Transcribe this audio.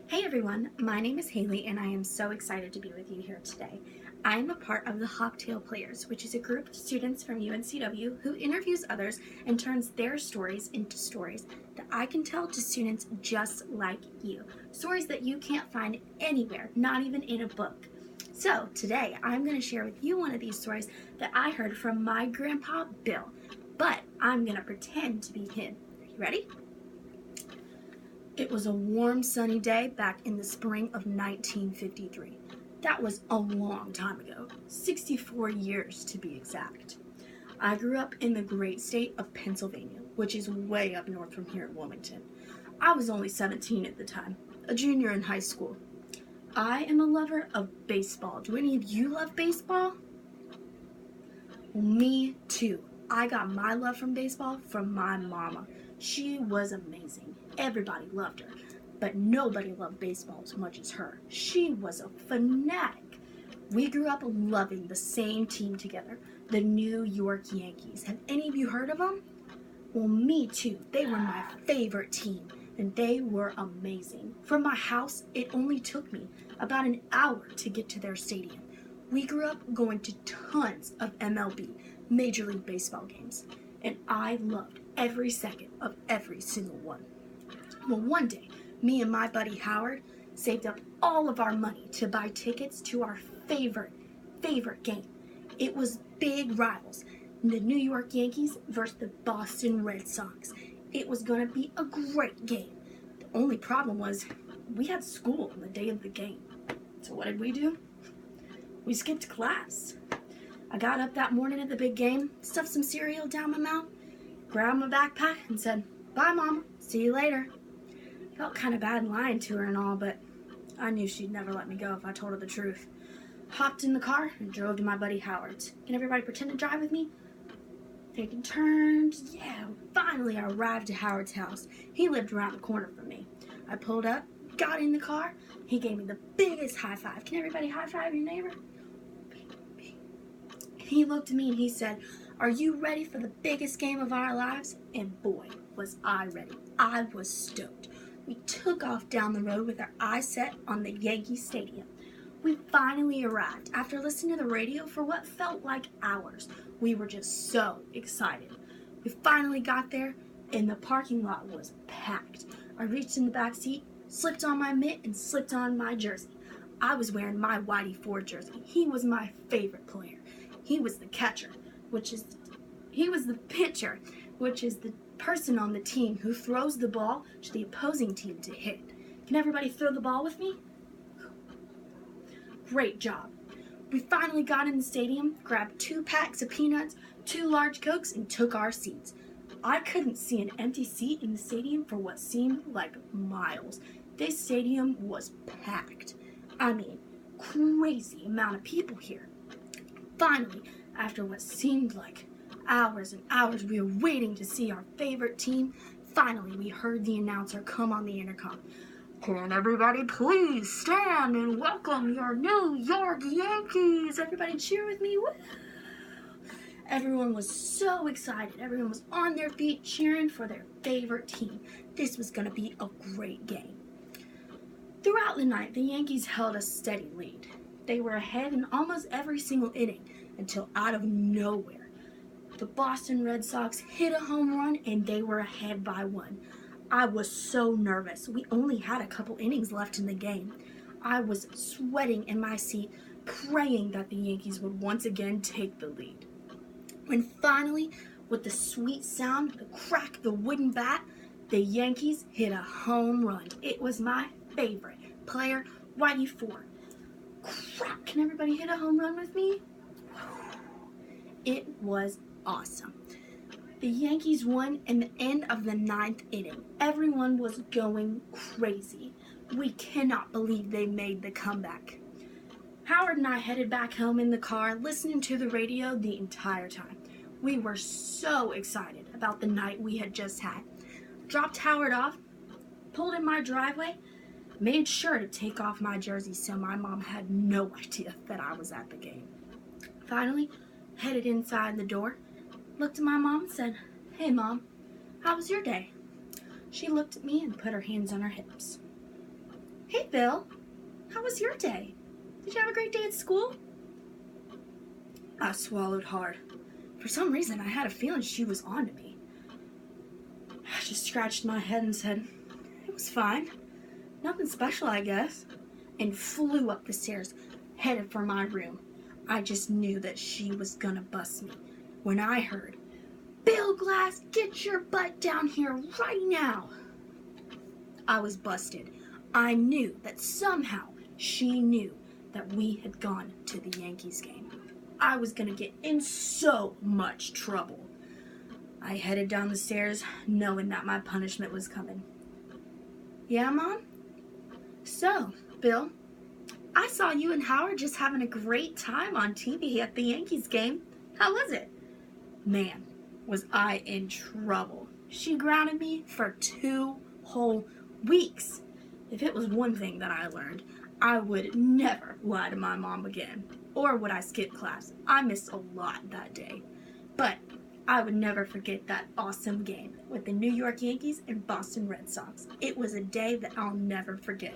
Hey everyone, my name is Haley and I am so excited to be with you here today. I am a part of the Hawktail Players, which is a group of students from UNCW who interviews others and turns their stories into stories that I can tell to students just like you. Stories that you can't find anywhere, not even in a book. So today I'm going to share with you one of these stories that I heard from my grandpa Bill, but I'm going to pretend to be him. Are you ready? It was a warm, sunny day back in the spring of 1953. That was a long time ago, 64 years to be exact. I grew up in the great state of Pennsylvania, which is way up north from here in Wilmington. I was only 17 at the time, a junior in high school. I am a lover of baseball. Do any of you love baseball? Well, me too. I got my love from baseball from my mama. She was amazing. Everybody loved her, but nobody loved baseball as much as her. She was a fanatic. We grew up loving the same team together, the New York Yankees. Have any of you heard of them? Well, me too. They were my favorite team, and they were amazing. From my house, it only took me about an hour to get to their stadium. We grew up going to tons of MLB, Major League Baseball games, and I loved every second of every single one. Well, one day, me and my buddy Howard saved up all of our money to buy tickets to our favorite game. It was big rivals, the New York Yankees versus the Boston Red Sox. It was going to be a great game. The only problem was we had school on the day of the game. So what did we do? We skipped class. I got up that morning at the big game, stuffed some cereal down my mouth, grabbed my backpack, and said, "Bye, Mom. See you later." Felt kind of bad lying to her and all, but I knew she'd never let me go if I told her the truth. Hopped in the car and drove to my buddy Howard's. Can everybody pretend to drive with me? Taking turns. Yeah, finally I arrived at Howard's house. He lived around the corner from me. I pulled up, got in the car. He gave me the biggest high five. Can everybody high five your neighbor? He looked at me and he said, "Are you ready for the biggest game of our lives?" And boy, was I ready. I was stoked. We took off down the road with our eyes set on the Yankees Stadium. We finally arrived after listening to the radio for what felt like hours. We were just so excited. We finally got there and the parking lot was packed. I reached in the back seat, slipped on my mitt, and slipped on my jersey. I was wearing my Whitey Ford jersey. He was my favorite player. He was the catcher, he was the pitcher, which is the person on the team who throws the ball to the opposing team to hit. Can everybody throw the ball with me? Great job. We finally got in the stadium, grabbed 2 packs of peanuts, 2 large Cokes, and took our seats. I couldn't see an empty seat in the stadium for what seemed like miles. This stadium was packed. I mean, crazy amount of people here. Finally, after what seemed like hours and hours, we were waiting to see our favorite team. Finally, we heard the announcer come on the intercom. "Can everybody please stand and welcome your New York Yankees?" Everybody cheer with me. Woo! Everyone was so excited. Everyone was on their feet cheering for their favorite team. This was going to be a great game. Throughout the night, the Yankees held a steady lead. They were ahead in almost every single inning until out of nowhere, the Boston Red Sox hit a home run and they were ahead by 1. I was so nervous. We only had a couple innings left in the game. I was sweating in my seat, praying that the Yankees would once again take the lead. When finally, with the sweet sound, the crack of the wooden bat, the Yankees hit a home run. It was my favorite player, Whitey Ford. Crap, can everybody hit a home run with me? It was awesome. The Yankees won in the end of the 9th inning. Everyone was going crazy. We cannot believe they made the comeback. Howard and I headed back home in the car, listening to the radio the entire time. We were so excited about the night we had just had. Dropped Howard off, pulled in my driveway, made sure to take off my jersey so my mom had no idea that I was at the game. Finally, headed inside the door, looked at my mom and said, "Hey Mom, how was your day?" She looked at me and put her hands on her hips. Hey, Bill. How was your day? Did you have a great day at school? I swallowed hard. For some reason, I had a feeling she was on to me. I just scratched my head and said, it was fine. Nothing special, I guess. And flew up the stairs, headed for my room. I just knew that she was gonna bust me when I heard, Bill Glass, get your butt down here right now. I was busted. I knew that somehow she knew that we had gone to the Yankees game. I was gonna get in so much trouble. I headed down the stairs knowing that my punishment was coming. Yeah, Mom? So, Bill, I saw you and Howard just having a great time on TV at the Yankees game. How was it? Man, was I in trouble. She grounded me for 2 whole weeks. If it was one thing that I learned, I would never lie to my mom again. Or would I skip class? I missed a lot that day. But I would never forget that awesome game with the New York Yankees and Boston Red Sox. It was a day that I'll never forget.